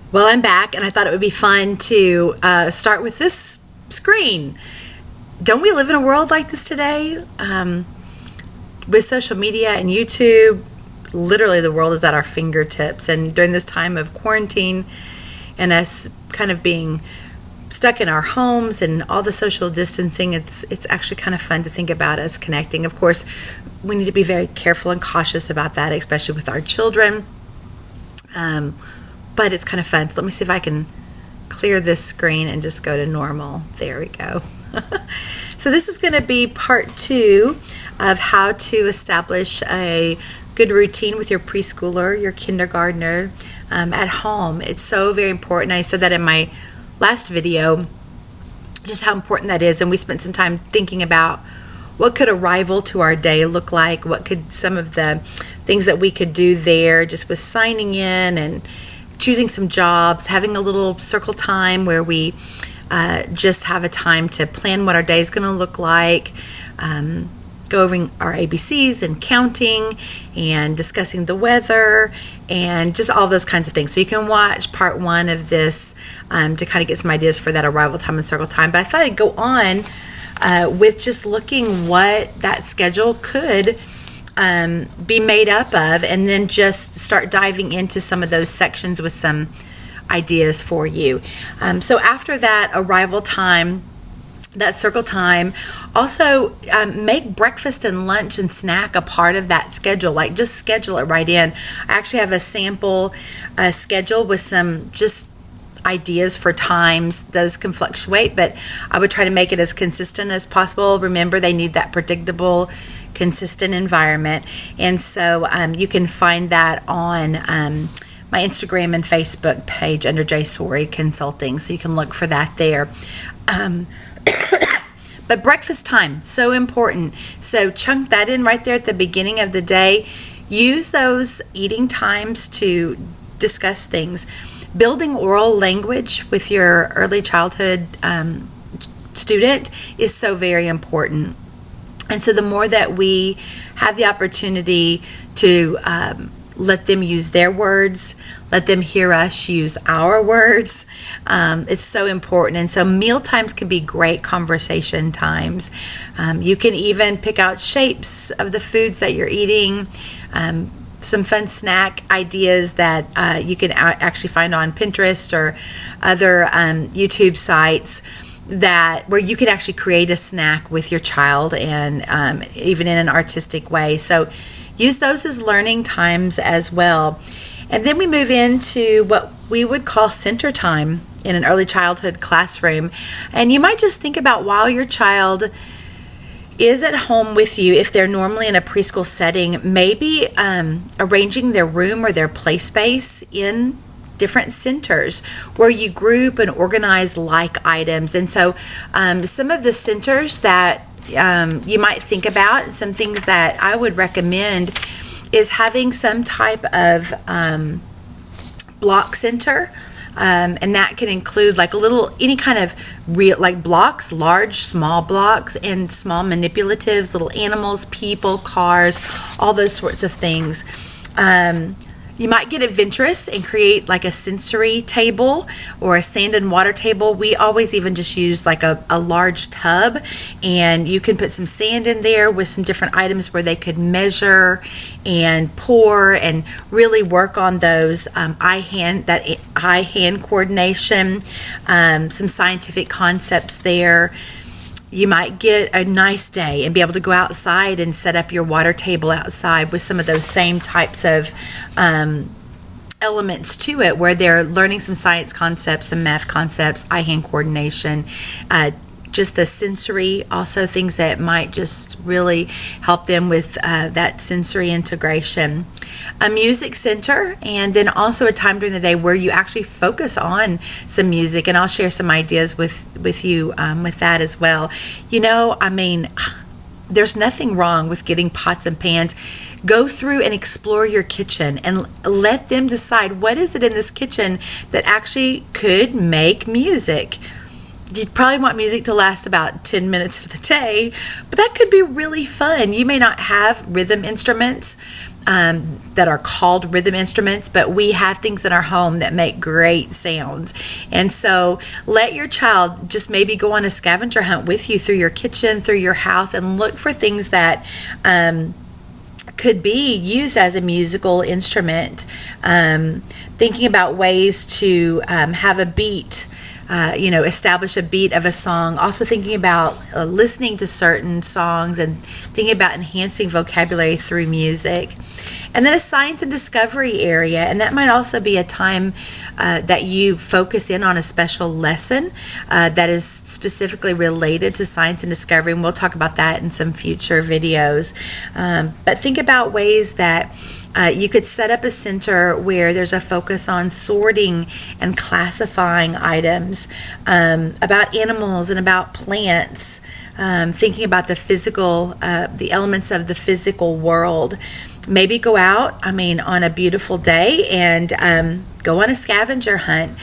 Well, I'm back, and I thought it would be fun to start with this screen. Don't we live in a world like this today? With social media and YouTube, literally the world is at our fingertips. And during this time of quarantine and us kind of being stuck in our homes and all the social distancing, it's actually kind of fun to think about us connecting. Of course, we need to be very careful and cautious about that, especially with our children. But it's kind of fun. So let me see if I can clear this screen and just go to normal. There we go. So this is going to be part 2 of how to establish a good routine with your preschooler, your kindergartner at home. It's so very important. I said that in my last video, just how important that is. And we spent some time thinking about what could arrival to our day look like? What could some of the things that we could do there just with signing in and choosing some jobs, having a little circle time where we just have a time to plan what our day is going to look like, go over our ABCs and counting and discussing the weather and just all those kinds of things. So you can watch part 1 of this to kind of get some ideas for that arrival time and circle time. But I thought I'd go on with just looking what that schedule could be made up of, and then just start diving into some of those sections with some ideas for you. So after that arrival time, that circle time, also make breakfast and lunch and snack a part of that schedule. Like just schedule it right in. I actually have a sample schedule with some just ideas for times. Those can fluctuate, but I would try to make it as consistent as possible. Remember, they need that predictable, consistent environment. And so you can find that on my Instagram and Facebook page under J. Sorey Consulting. So you can look for that there. But breakfast time, so important. So chunk that in right there at the beginning of the day. Use those eating times to discuss things. Building oral language with your early childhood student is so very important. And so the more that we have the opportunity to let them use their words, let them hear us use our words, it's so important. And so meal times can be great conversation times. You can even pick out shapes of the foods that you're eating, some fun snack ideas that you can actually find on Pinterest or other YouTube sites that where you could actually create a snack with your child, and even in an artistic way. So use those as learning times as well. And then we move into what we would call center time in an early childhood classroom. And you might just think about, while your child is at home with you, if they're normally in a preschool setting, maybe arranging their room or their play space in different centers where you group and organize like items. And so some of the centers that you might think about, some things that I would recommend, is having some type of block center. And that can include like any kind of real, like blocks, large, small blocks, and small manipulatives, little animals, people, cars, all those sorts of things. You might get adventurous and create like a sensory table or a sand and water table. We always even just use like a large tub, and you can put some sand in there with some different items where they could measure and pour and really work on those eye-hand coordination, some scientific concepts there. You might get a nice day and be able to go outside and set up your water table outside with some of those same types of elements to it, where they're learning some science concepts, some math concepts, eye-hand coordination, just the sensory, also things that might just really help them with that sensory integration. A music center, and then also a time during the day where you actually focus on some music, and I'll share some ideas with you with that as well. There's nothing wrong with getting pots and pans. Go through and explore your kitchen and let them decide what is it in this kitchen that actually could make music. You'd probably want music to last about 10 minutes of the day, but that could be really fun. You may not have rhythm instruments that are called rhythm instruments, but we have things in our home that make great sounds. And so let your child just maybe go on a scavenger hunt with you through your kitchen, through your house, and look for things that could be used as a musical instrument. Thinking about ways to have a beat, establish a beat of a song. Also thinking about listening to certain songs and thinking about enhancing vocabulary through music. And then a science and discovery area, and that might also be a time that you focus in on a special lesson that is specifically related to science and discovery, and we'll talk about that in some future videos. But think about ways that you could set up a center where there's a focus on sorting and classifying items, about animals and about plants, thinking about the physical, the elements of the physical world. Maybe go out, on a beautiful day and go on a scavenger hunt.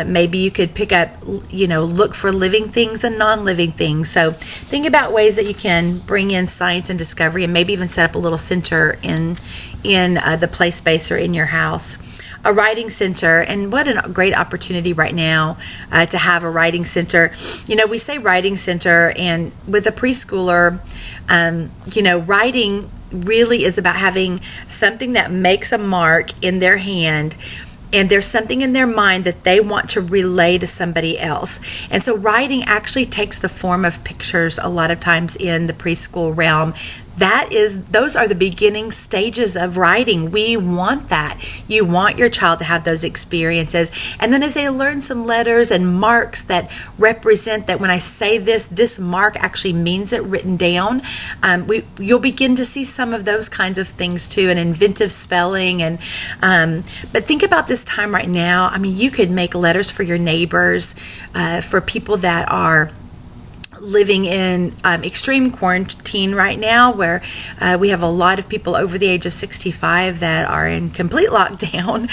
Maybe you could pick up, look for living things and non-living things. So think about ways that you can bring in science and discovery, and maybe even set up a little center in the play space or in your house. A writing center, and what a great opportunity right now to have a writing center. We say writing center, and with a preschooler, writing really is about having something that makes a mark in their hand, and there's something in their mind that they want to relay to somebody else. And so writing actually takes the form of pictures a lot of times in the preschool realm. Those are the beginning stages of writing. We want that. You want your child to have those experiences. And then as they learn some letters and marks that represent that when I say this mark actually means it written down, you'll begin to see some of those kinds of things too, and inventive spelling. But think about this time right now. You could make letters for your neighbors, for people that are living in extreme quarantine right now, where we have a lot of people over the age of 65 that are in complete lockdown,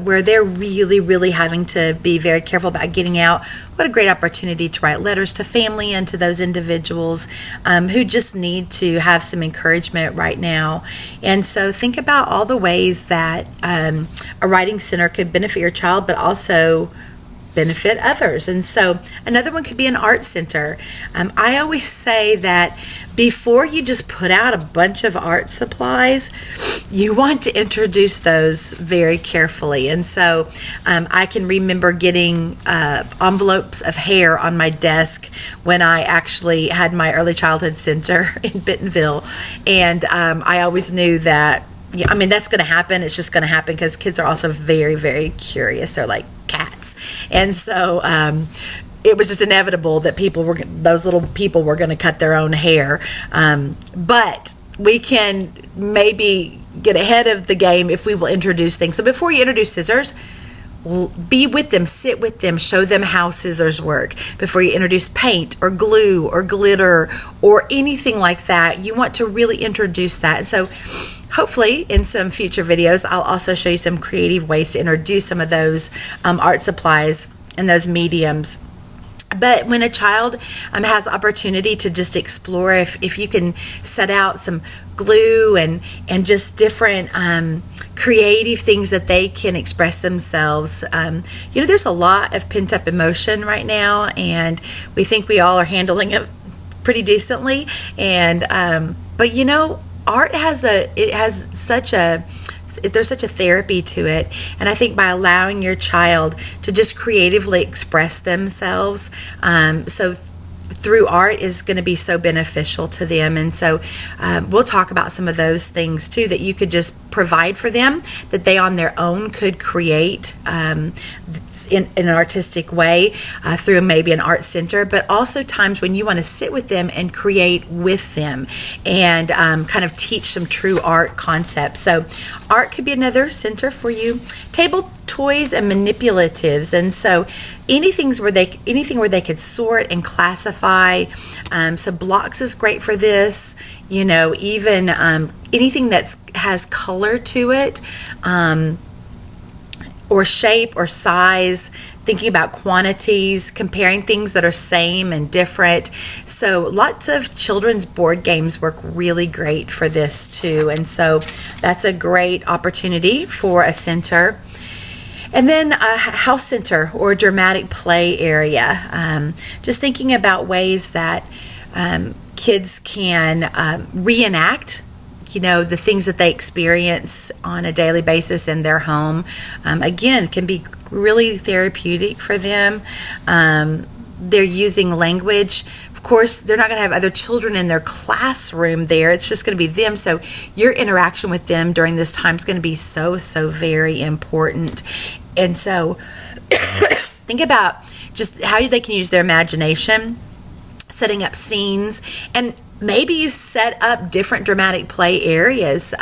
where they're really, really having to be very careful about getting out. What a great opportunity to write letters to family and to those individuals who just need to have some encouragement right now. And so think about all the ways that a writing center could benefit your child, but also benefit others. And so another one could be an art center. I always say that before you just put out a bunch of art supplies, you want to introduce those very carefully. And so I can remember getting envelopes of hair on my desk when I actually had my early childhood center in Bentonville. And I always knew that, that's going to happen. It's just going to happen because kids are also very, very curious. They're like cats. And so it was just inevitable that those little people were going to cut their own hair. But we can maybe get ahead of the game if we will introduce things. So before you introduce scissors, be with them, sit with them, show them how scissors work. Before you introduce paint or glue or glitter or anything like that, you want to really introduce that. And so hopefully in some future videos, I'll also show you some creative ways to introduce some of those art supplies and those mediums. But when a child has opportunity to just explore, if you can set out some glue and just different creative things that they can express themselves. There's a lot of pent up emotion right now, and we think we all are handling it pretty decently. And but art has such a therapy to it. And I think by allowing your child to just creatively express themselves, so through art is going to be so beneficial to them. And so we'll talk about some of those things too that you could just provide for them, that they on their own could create in an artistic way through maybe an art center, but also times when you want to sit with them and create with them and kind of teach some true art concepts. So art could be another center for you. Table toys and manipulatives, and so anything where they could sort and classify. So blocks is great for this. Even anything that has color to it. or shape or size, thinking about quantities, comparing things that are same and different. So lots of children's board games work really great for this too. And so that's a great opportunity for a center. And then a house center or dramatic play area. Just thinking about ways that kids can reenact the things that they experience on a daily basis in their home. Again, can be really therapeutic for them. They're using language. Of course, they're not going to have other children in their classroom there. It's just going to be them. So your interaction with them during this time is going to be so very important. And so think about just how they can use their imagination, setting up scenes, and maybe you set up different dramatic play areas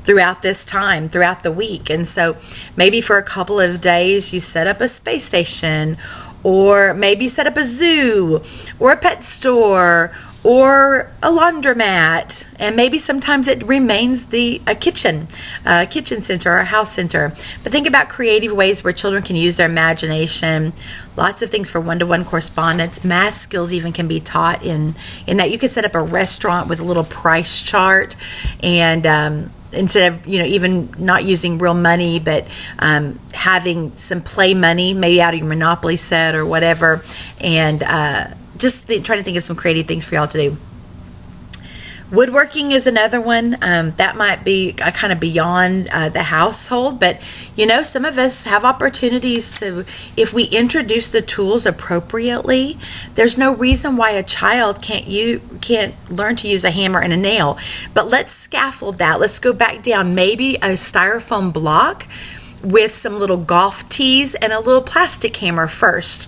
throughout this time, throughout the week. And so maybe for a couple of days you set up a space station, or maybe set up a zoo or a pet store or a laundromat, and maybe sometimes it remains a kitchen center or a house center. But think about creative ways where children can use their imagination. Lots of things for one-to-one correspondence. Math skills even can be taught in that. You could set up a restaurant with a little price chart, and instead of even not using real money, but having some play money, maybe out of your Monopoly set or whatever, and just trying to think of some creative things for y'all to do. Woodworking is another one that might be kind of beyond the household, but some of us have opportunities to, if we introduce the tools appropriately, there's no reason why a child can't learn to use a hammer and a nail. But let's scaffold that. Let's go back down. Maybe a styrofoam block with some little golf tees and a little plastic hammer first.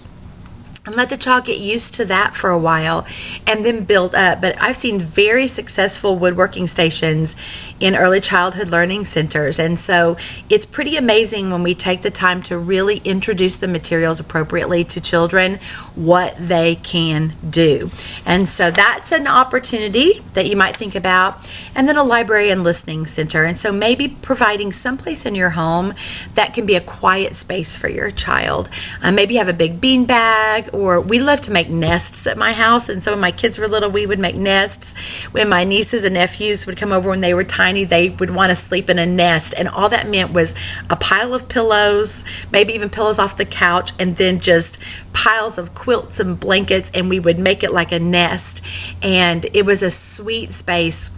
And let the child get used to that for a while and then build up. But I've seen very successful woodworking stations in early childhood learning centers. And so it's pretty amazing when we take the time to really introduce the materials appropriately to children, what they can do. And so that's an opportunity that you might think about. And then a library and listening center. And so maybe providing someplace in your home that can be a quiet space for your child. Maybe you have a big bean bag, or we love to make nests at my house. And so when my kids were little, we would make nests. When my nieces and nephews would come over when they were tiny, they would want to sleep in a nest. And all that meant was a pile of pillows, maybe even pillows off the couch, and then just piles of quilts and blankets, and we would make it like a nest. And it was a sweet space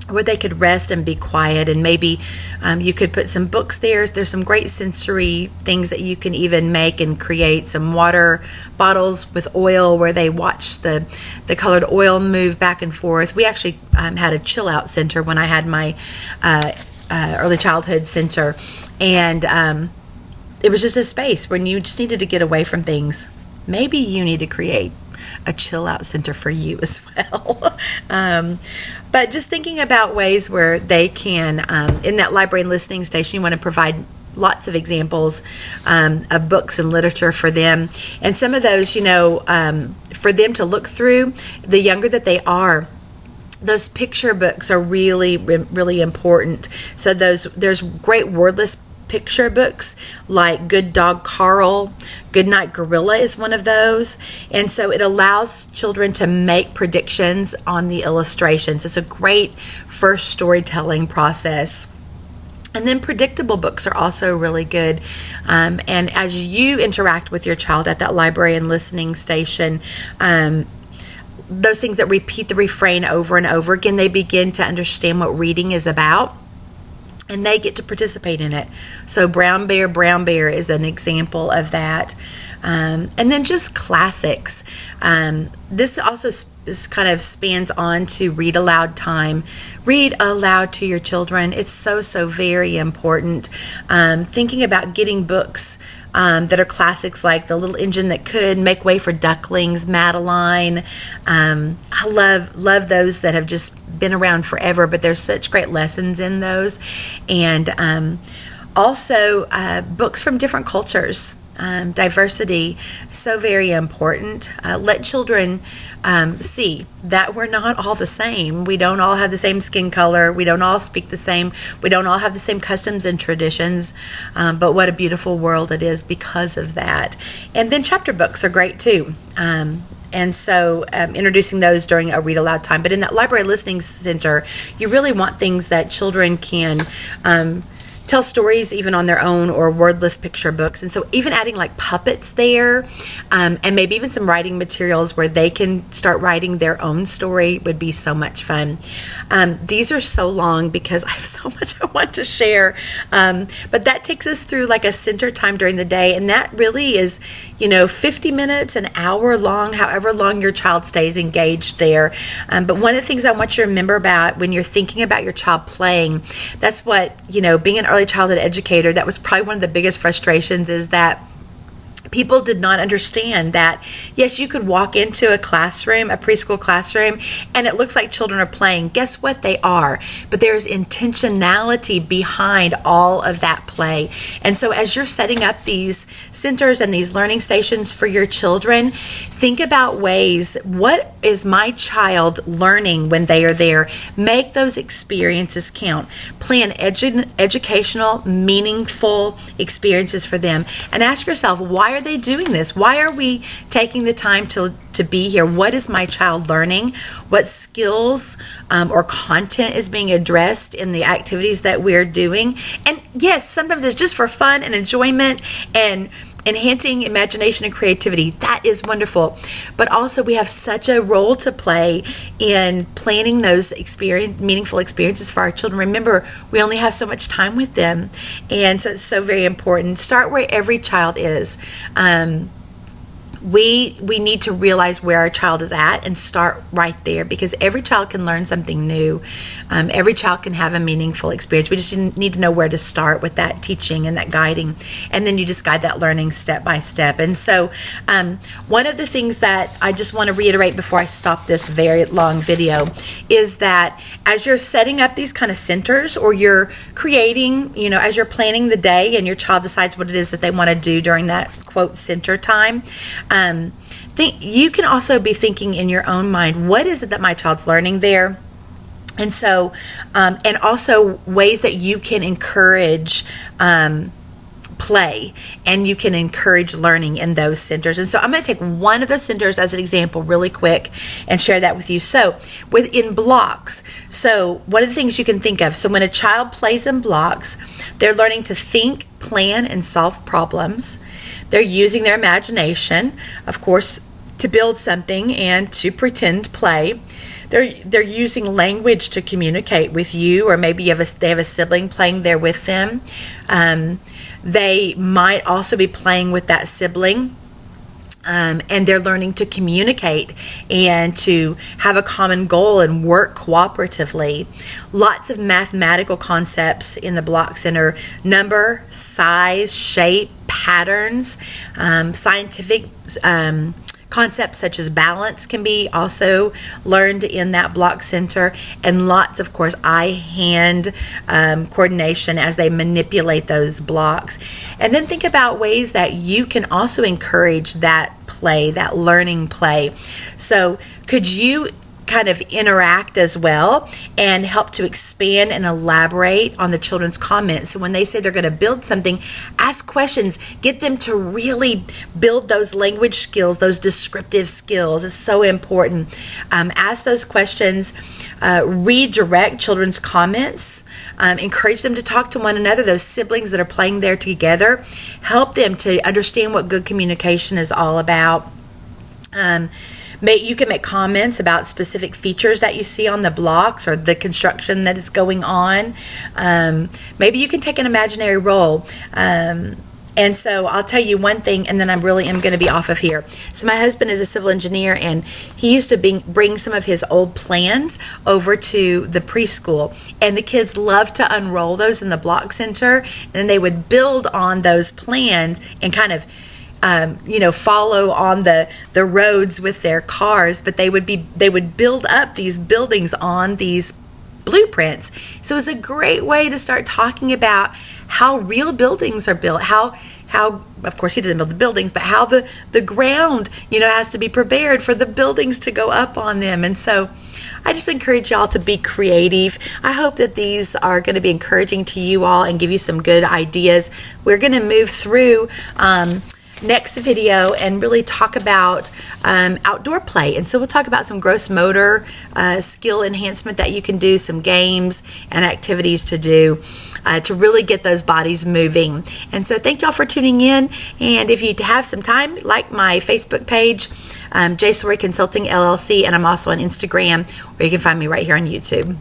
where they could rest and be quiet. And maybe you could put some books there. There's some great sensory things that you can even make and create. Some water bottles with oil where they watch the colored oil move back and forth. We actually had a chill out center when I had my early childhood center, and it was just a space when you just needed to get away from things. Maybe you need to create a chill out center for you as well. But just thinking about ways where they can, in that library and listening station, you want to provide lots of examples of books and literature for them. And some of those, for them to look through, the younger that they are, those picture books are really, really important. So there's great wordless picture books like Good Dog Carl, Good Night Gorilla is one of those. And so it allows children to make predictions on the illustrations. It's a great first storytelling process. And then predictable books are also really good. And as you interact with your child at that library and listening station, those things that repeat the refrain over and over again, they begin to understand what reading is about, and they get to participate in it. So Brown Bear is an example of that. And then just classics. This also kind of spans on to read aloud time. Read aloud to your children. It's so very important. Thinking about getting books that are classics like The Little Engine That Could, Make Way for Ducklings, Madeline. I love those that have just been around forever, but there's such great lessons in those. And also books from different cultures. diversity, so very important. Let children see that we're not all the same. We don't all have the same skin color. We don't all speak the same. We don't all have the same customs and traditions. But what a beautiful world it is because of that. And then chapter books are great too. And so introducing those during a read aloud time. But in that library listening center, you really want things that children can tell stories even on their own, or wordless picture books. And so even adding like puppets there, and maybe even some writing materials where they can start writing their own story would be so much fun. These are so long because I have so much I want to share. But that takes us through like a center time during the day. And that really is, 50 minutes, an hour long, however long your child stays engaged there. But one of the things I want you to remember about when you're thinking about your child playing, that's what, being an early childhood educator, that was probably one of the biggest frustrations, is that people did not understand that, yes, you could walk into a classroom, a preschool classroom, and it looks like children are playing. Guess what? They are. But there's intentionality behind all of that play. And so as you're setting up these centers and these learning stations for your children, think about ways, what is my child learning when they are there? Make those experiences count. Plan educational, meaningful experiences for them. And ask yourself, why are they doing this? Why are we taking the time to be here? What is my child learning? What skills or content is being addressed in the activities that we're doing? And yes, sometimes it's just for fun and enjoyment and enhancing imagination and creativity. That is wonderful. But also we have such a role to play in planning those meaningful experiences for our children. Remember, we only have so much time with them. And so it's so very important. Start where every child is. We need to realize where our child is at and start right there, because every child can learn something new. Every child can have a meaningful experience. We just need to know where to start with that teaching and that guiding. And then you just guide that learning step by step. And so one of the things that I just want to reiterate before I stop this very long video is that as you're setting up these kind of centers, or you're creating, as you're planning the day and your child decides what it is that they want to do during that quote center time, you can also be thinking in your own mind, what is it that my child's learning there? And so, and also ways that you can encourage play, and you can encourage learning in those centers. And so I'm going to take one of the centers as an example really quick and share that with you. So within blocks, so one of the things you can think of, so when a child plays in blocks, they're learning to think, plan, and solve problems. They're using their imagination, of course, to build something and to pretend play. They're using language to communicate with you, or maybe they have a sibling playing there with them. They might also be playing with that sibling, and they're learning to communicate and to have a common goal and work cooperatively. Lots of mathematical concepts in the block center: number, size, shape, patterns, scientific concepts such as balance can be also learned in that block center, and lots, of course, eye-hand coordination as they manipulate those blocks. And then think about ways that you can also encourage that play, that learning play. So could you kind of interact as well and help to expand and elaborate on the children's comments? So when they say they're going to build something, ask questions, get them to really build those language skills, those descriptive skills. It's so important. Ask those questions, redirect children's comments, encourage them to talk to one another, those siblings that are playing there together. Help them to understand what good communication is all about. You can make comments about specific features that you see on the blocks or the construction that is going on. Maybe you can take an imaginary role. And so I'll tell you one thing, and then I really am going to be off of here. So my husband is a civil engineer, and he used to bring some of his old plans over to the preschool. And the kids loved to unroll those in the block center, and they would build on those plans and kind of follow on the roads with their cars, but they would build up these buildings on these blueprints. So it's a great way to start talking about how real buildings are built, how of course he doesn't build the buildings, but how the ground, has to be prepared for the buildings to go up on them. And so I just encourage y'all to be creative. I hope that these are going to be encouraging to you all and give you some good ideas. We're going to move through next video and really talk about outdoor play. And so we'll talk about some gross motor skill enhancement that you can do, some games and activities to do to really get those bodies moving. And so thank y'all for tuning in. And if you have some time, like my Facebook page, J. Story Consulting LLC, and I'm also on Instagram, or you can find me right here on YouTube.